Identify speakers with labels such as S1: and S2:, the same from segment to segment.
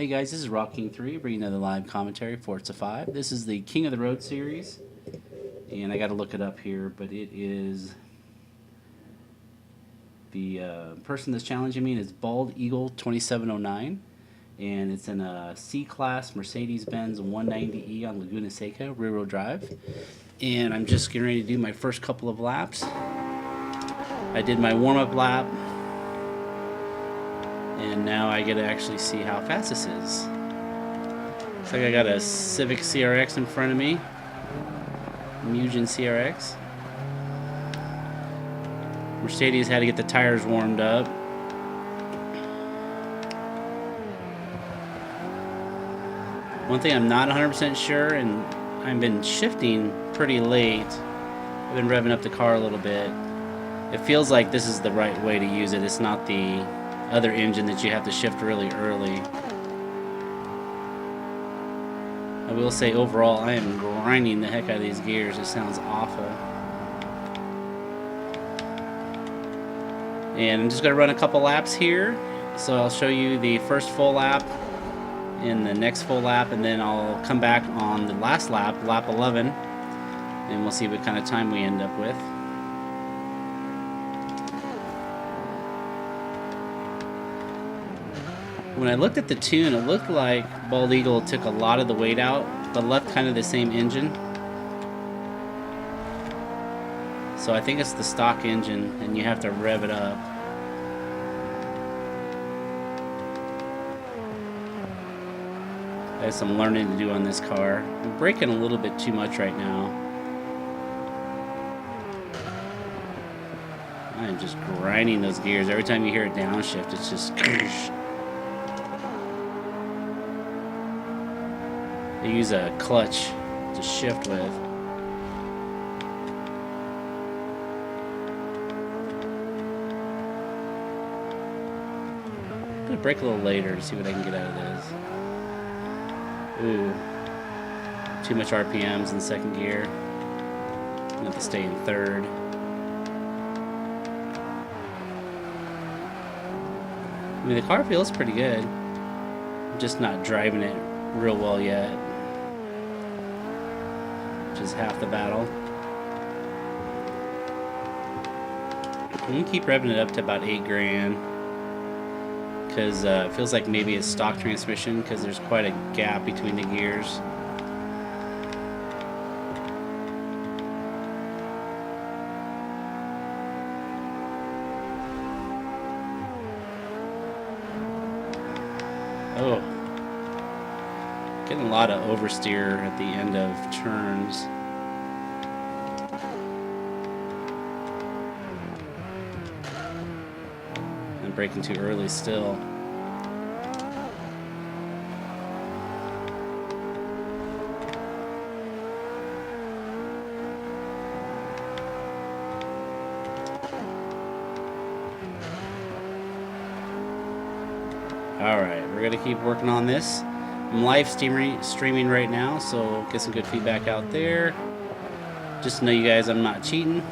S1: Hey guys, this is Rock King 3 bringing another live commentary for Forza 5. This is the King of the Road series, and I got to look it up here, but it is the person that's challenging me is Baldeagle2079, and it's in a C-Class Mercedes-Benz 190E on Laguna Seca, rear-wheel drive. And I'm just getting ready to do my first couple of laps. I did my warm-up lap, and now I get to actually see how fast this is. Looks like I got a Civic CRX in front of me, Mugen CRX. Mercedes had to get the tires warmed up. One thing I'm not 100% sure, and I've been shifting pretty late. I've been revving up the car a little bit. It feels like this is the right way to use it. It's not the other engine that you have to shift really early. I will say overall I am grinding the heck out of these gears. It sounds awful. And I'm just going to run a couple laps here. So I'll show you the first full lap and the next full lap, and then I'll come back on the last lap, lap 11, and we'll see what kind of time we end up with. When I looked at the tune, it looked like Baldeagle took a lot of the weight out, but left kind of the same engine. So I think it's the stock engine, and you have to rev it up. I have some learning to do on this car. I'm braking a little bit too much right now. I am just grinding those gears. Every time you hear a downshift, it's just... I use a clutch to shift with. I'm gonna brake a little later to see what I can get out of this. Ooh, too much RPMs in second gear. I have to stay in third. I mean, the car feels pretty good. I'm just not driving it real well yet, which is half the battle. I'm gonna keep revving it up to about 8 grand because it feels like maybe it's stock transmission because there's quite a gap between the gears. Oh. Getting a lot of oversteer at the end of turns. I'm braking too early still. Alright, we're going to keep working on this. I'm live streaming right now, so get some good feedback out there. Just to know you guys, I'm not cheating.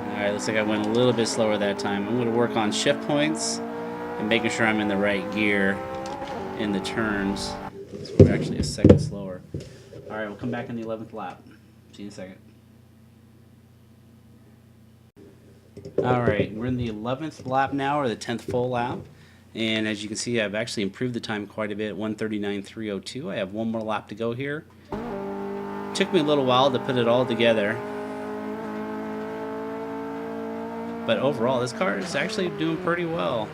S1: Alright, looks like I went a little bit slower that time. I'm going to work on shift points and making sure I'm in the right gear in the turns. So we're actually a second slower. Alright, we'll come back in the 11th lap. See you in a second. Alright, we're in the 11th lap now, or the 10th full lap. And as you can see, I've actually improved the time quite a bit, 1:39.302. I have one more lap to go here. Took me a little while to put it all together. But overall, this car is actually doing pretty well.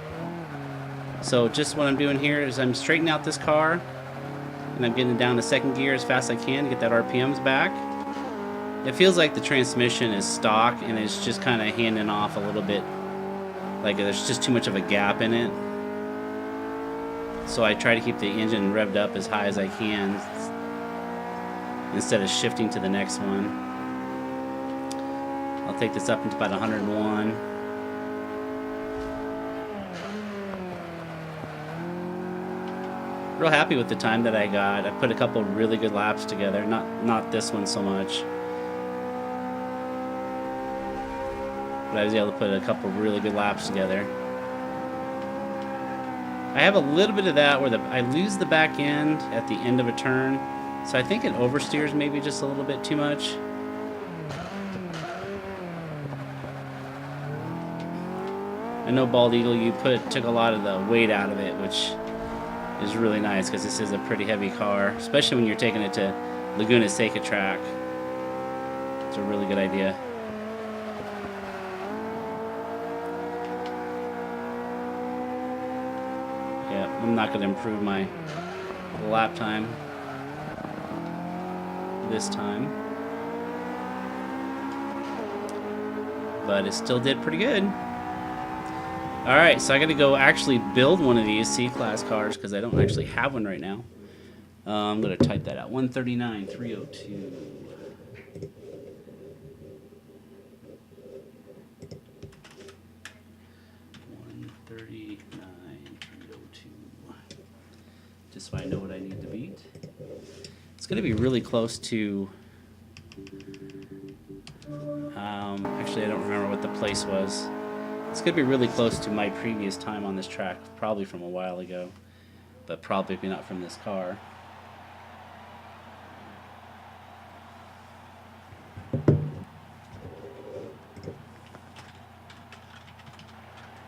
S1: So just what I'm doing here is I'm straightening out this car, and I'm getting it down to second gear as fast as I can to get that RPMs back. It feels like the transmission is stock, and it's just kind of handing off a little bit. Like there's just too much of a gap in it. So I try to keep the engine revved up as high as I can instead of shifting to the next one. I'll take this up into about 101. Real happy with the time that I got. I put a couple really good laps together. Not this one so much. but I was able to put a couple really good laps together. I have a little bit of that where I lose the back end at the end of a turn, so I think it oversteers maybe just a little bit too much. I know Bald Eagle, you took a lot of the weight out of it, which is really nice because this is a pretty heavy car, especially when you're taking it to Laguna Seca track. It's a really good idea. Yeah, I'm not going to improve my lap time this time, but it still did pretty good. Alright, so I got to go actually build one of these C-Class cars because I don't actually have one right now. I'm going to type that out. 139,302. 139,302. Just so I know what I need to beat. It's going to be really close to... actually, I don't remember what the place was. It's going to be really close to my previous time on this track, probably from a while ago, but probably not from this car.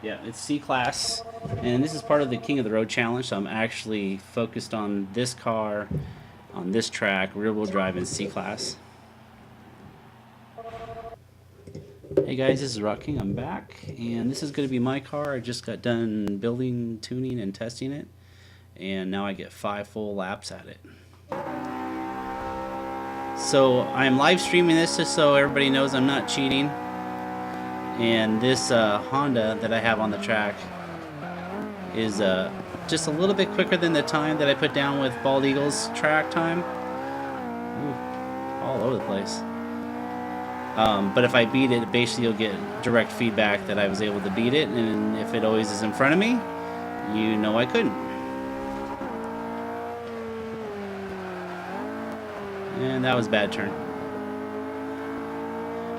S1: Yeah, it's C-Class, and this is part of the King of the Road Challenge, so I'm actually focused on this car, on this track, rear-wheel drive in C-Class. Hey guys, this is Rock King. I'm back, and this is going to be my car. I just got done building, tuning, and testing it, and now I get 5 full laps at it. So I'm live streaming this just so everybody knows I'm not cheating. And this Honda that I have on the track is just a little bit quicker than the time that I put down with Bald Eagle's track time. Ooh, all over the place. But if I beat it, basically you'll get direct feedback that I was able to beat it, and if it always is in front of me, you know I couldn't. And that was a bad turn.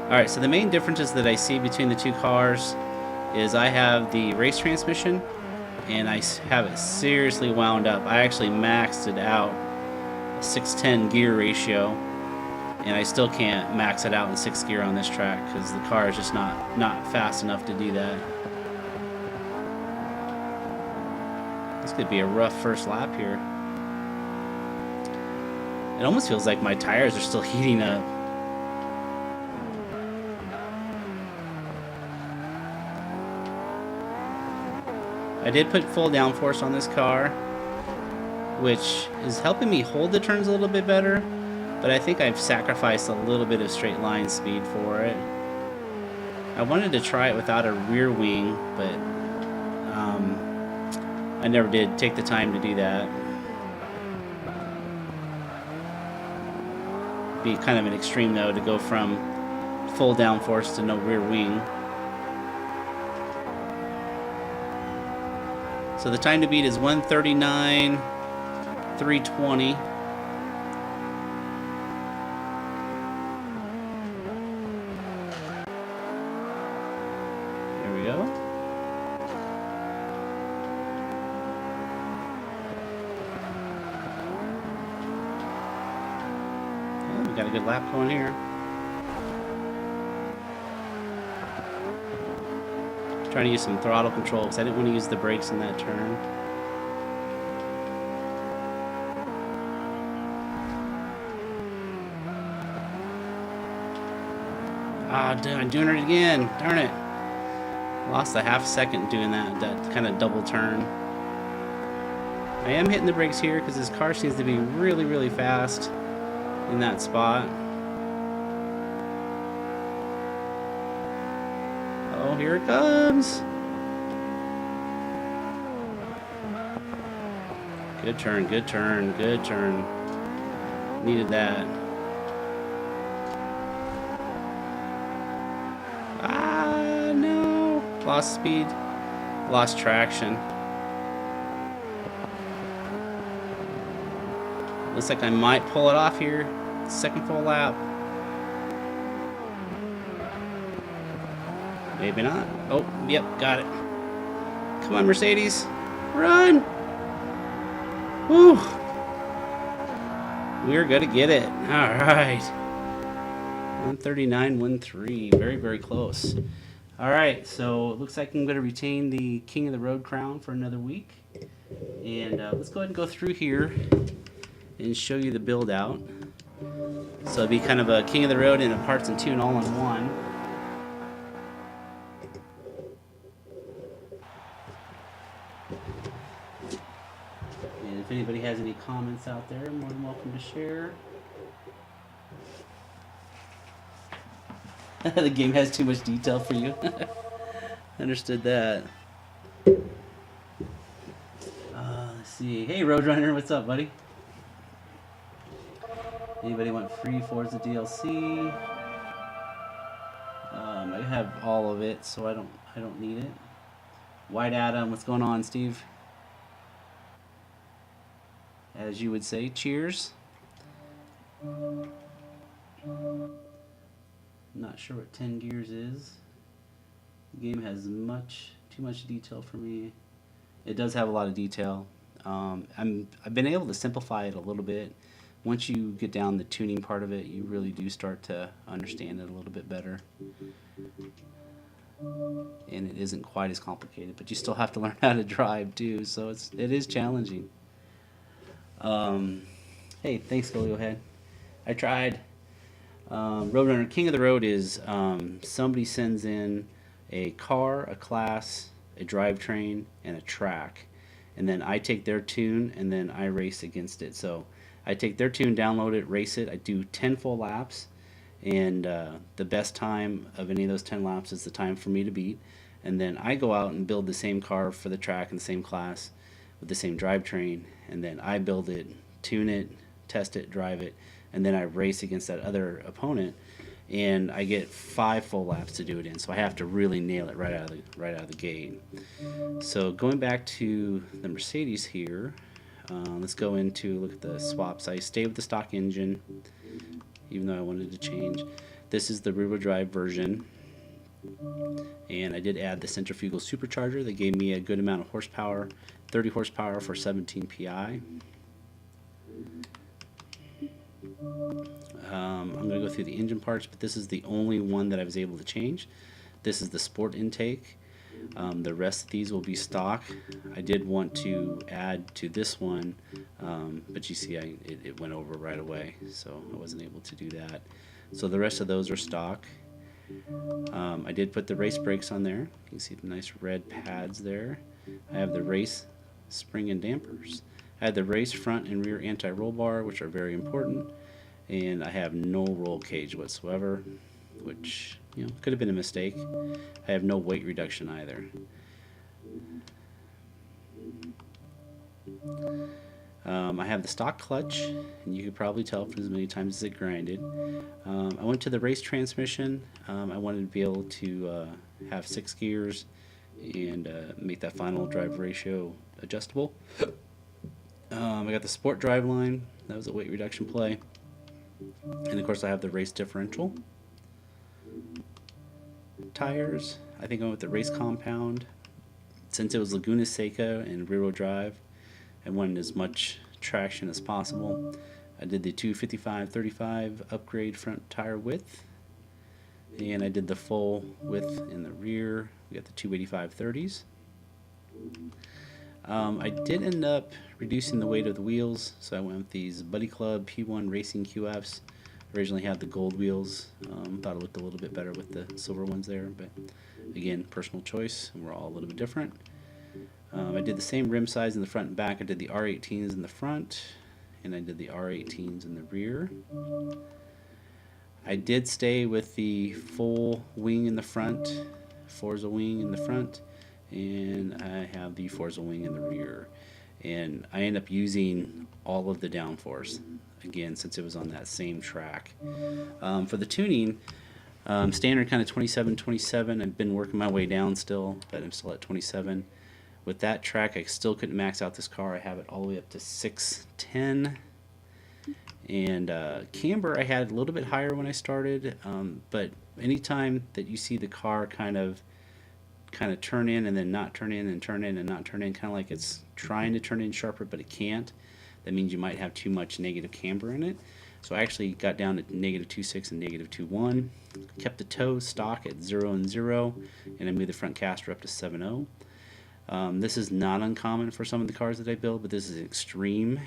S1: Alright, so the main differences that I see between the two cars is I have the race transmission, and I have it seriously wound up. I actually maxed it out, a 6:10 gear ratio, and I still can't max it out in 6th gear on this track because the car is just not fast enough to do that. This could be a rough first lap here. It almost feels like my tires are still heating up. I did put full downforce on this car, which is helping me hold the turns a little bit better, but I think I've sacrificed a little bit of straight line speed for it. I wanted to try it without a rear wing, but I never did take the time to do that. Be kind of an extreme though to go from full downforce to no rear wing. So the time to beat is 139,320. There we go. Oh, we got a good lap going here. Trying to use some throttle control because I didn't want to use the brakes in that turn. Ah, I'm doing it again. Darn it. Lost a half second doing that kind of double turn. I am hitting the brakes here because this car seems to be really, really fast in that spot. Oh, here it comes. Good turn, good turn, good turn. Needed that. Ah, no. Lost speed. Lost traction. Looks like I might pull it off here. Second full lap. Maybe not. Oh, yep, got it. Come on, Mercedes. Run! Whew! We're gonna get it. All right. 139.13. Very, very close. All right, so it looks like I'm going to retain the King of the Road crown for another week. And let's go ahead and go through here and show you the build out. So it'll be kind of a King of the Road and a parts and tune all in one. And if anybody has any comments out there, more than welcome to share. The game has too much detail for you. Understood that. Let's see. Hey, Roadrunner, what's up, buddy? Anybody want free Forza DLC? I have all of it, so I don't need it. White Adam, what's going on, Steve? As you would say, cheers. Not sure what 10 gears is. The game has too much detail for me. It does have a lot of detail. I've been able to simplify it a little bit. Once you get down the tuning part of it, you really do start to understand it a little bit better. And it isn't quite as complicated, but you still have to learn how to drive too, so it is challenging. Hey, thanks, Go Ahead. I tried. Roadrunner King of the Road is somebody sends in a car, a class, a drivetrain, and a track, and then I take their tune and then I race against it. So I take their tune, download it, race it. I do 10 full laps, and the best time of any of those 10 laps is the time for me to beat. And then I go out and build the same car for the track and the same class with the same drivetrain, and then I build it, tune it, test it, drive it, and then I race against that other opponent, and I get 5 full laps to do it in. So I have to really nail it right out of the gate. So going back to the Mercedes here, let's go into look at the swaps. I stay with the stock engine, even though I wanted to change. This is the rear-wheel drive version, and I did add the centrifugal supercharger that gave me a good amount of horsepower, 30 horsepower for 17 PI. I'm going to go through the engine parts, but this is the only one that I was able to change. This is the sport intake. The rest of these will be stock. I did want to add to this one, but you see it went over right away, so I wasn't able to do that. So the rest of those are stock. I did put the race brakes on there. You can see the nice red pads there. I have the race spring and dampers. I had the race front and rear anti-roll bar, which are very important, and I have no roll cage whatsoever, which could have been a mistake. I have no weight reduction either. I have the stock clutch, and you could probably tell from as many times as it grinded. I went to the race transmission. I wanted to be able to have 6 gears and make that final drive ratio adjustable. I got the sport drive line. That was a weight reduction play. And of course I have the race differential. Tires, I think I went with the race compound. Since it was Laguna Seca and rear-wheel drive, I wanted as much traction as possible. I did the 255/35 upgrade front tire width, and I did the full width in the rear. We got the 285/30s. I did end up reducing the weight of the wheels, so I went with these Buddy Club P1 Racing QFs. Originally had the gold wheels. Thought it looked a little bit better with the silver ones there, but again, personal choice, and we're all a little bit different. I did the same rim size in the front and back. I did the R18s in the front, and I did the R18s in the rear. I did stay with the full wing in the front, Forza wing in the front, and I have the Forza wing in the rear. And I end up using all of the downforce, again, since it was on that same track. For the tuning, standard kind of 27/27. I've been working my way down still, but I'm still at 27. With that track, I still couldn't max out this car. I have it all the way up to 610. And camber, I had a little bit higher when I started, but anytime that you see the car kind of kind of turn in and then not turn in and turn in and not turn in, kind of like it's trying to turn in sharper but it can't. That means you might have too much negative camber in it. So I actually got down to -2.6 and -2.1, kept the toe stock at 0 and 0, and I moved the front caster up to 7.0. This is not uncommon for some of the cars that I build, but this is extreme.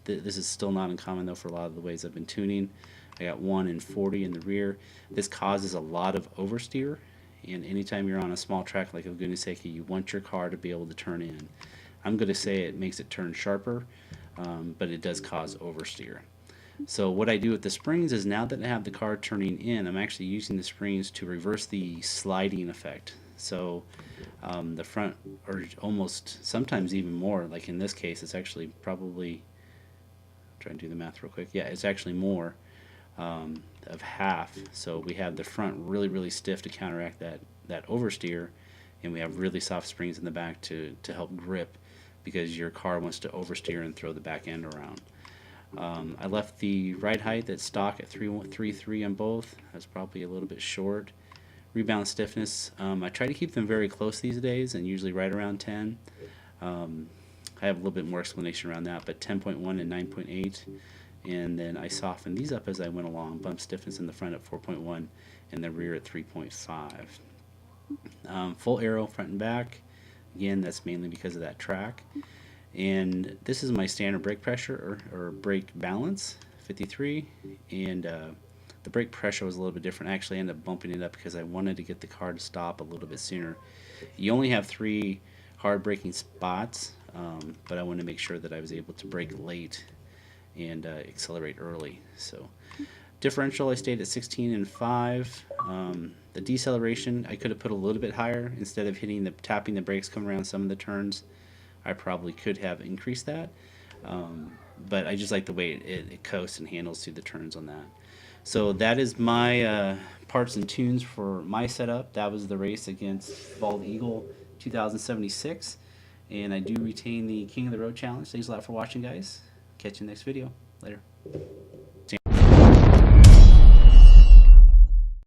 S1: This is still not uncommon though for a lot of the ways I've been tuning. I got 1 and 40 in the rear. This causes a lot of oversteer, and anytime you're on a small track like Laguna Seca, you want your car to be able to turn in. I'm going to say it makes it turn sharper, but it does cause oversteer. So what I do with the springs is, now that I have the car turning in, I'm actually using the springs to reverse the sliding effect. So the front, or almost sometimes even more, like in this case it's actually probably, try and do the math real quick, yeah, it's actually more of half. So we have the front really stiff to counteract that oversteer, and we have really soft springs in the back to help grip, because your car wants to oversteer and throw the back end around. I left the ride height at stock at 3.3 on both. That's probably a little bit short. Rebound stiffness, I try to keep them very close these days, and usually right around 10. I have a little bit more explanation around that, but 10.1 and 9.8. And then I softened these up as I went along. Bump stiffness in the front at 4.1 and the rear at 3.5. Full aero front and back. Again, that's mainly because of that track. And this is my standard brake pressure or brake balance, 53. And the brake pressure was a little bit different. I actually ended up bumping it up because I wanted to get the car to stop a little bit sooner. You only have 3 hard braking spots, but I wanted to make sure that I was able to brake late and accelerate early. So differential, I stayed at 16 and 5. The deceleration, I could have put a little bit higher. Instead of tapping the brakes coming around some of the turns, I probably could have increased that. But I just like the way it coasts and handles through the turns on that. So that is my parts and tunes for my setup. That was the race against Baldeagle2076. And I do retain the King of the Road challenge. Thanks a lot for watching, guys. Catch you in the next video. Later.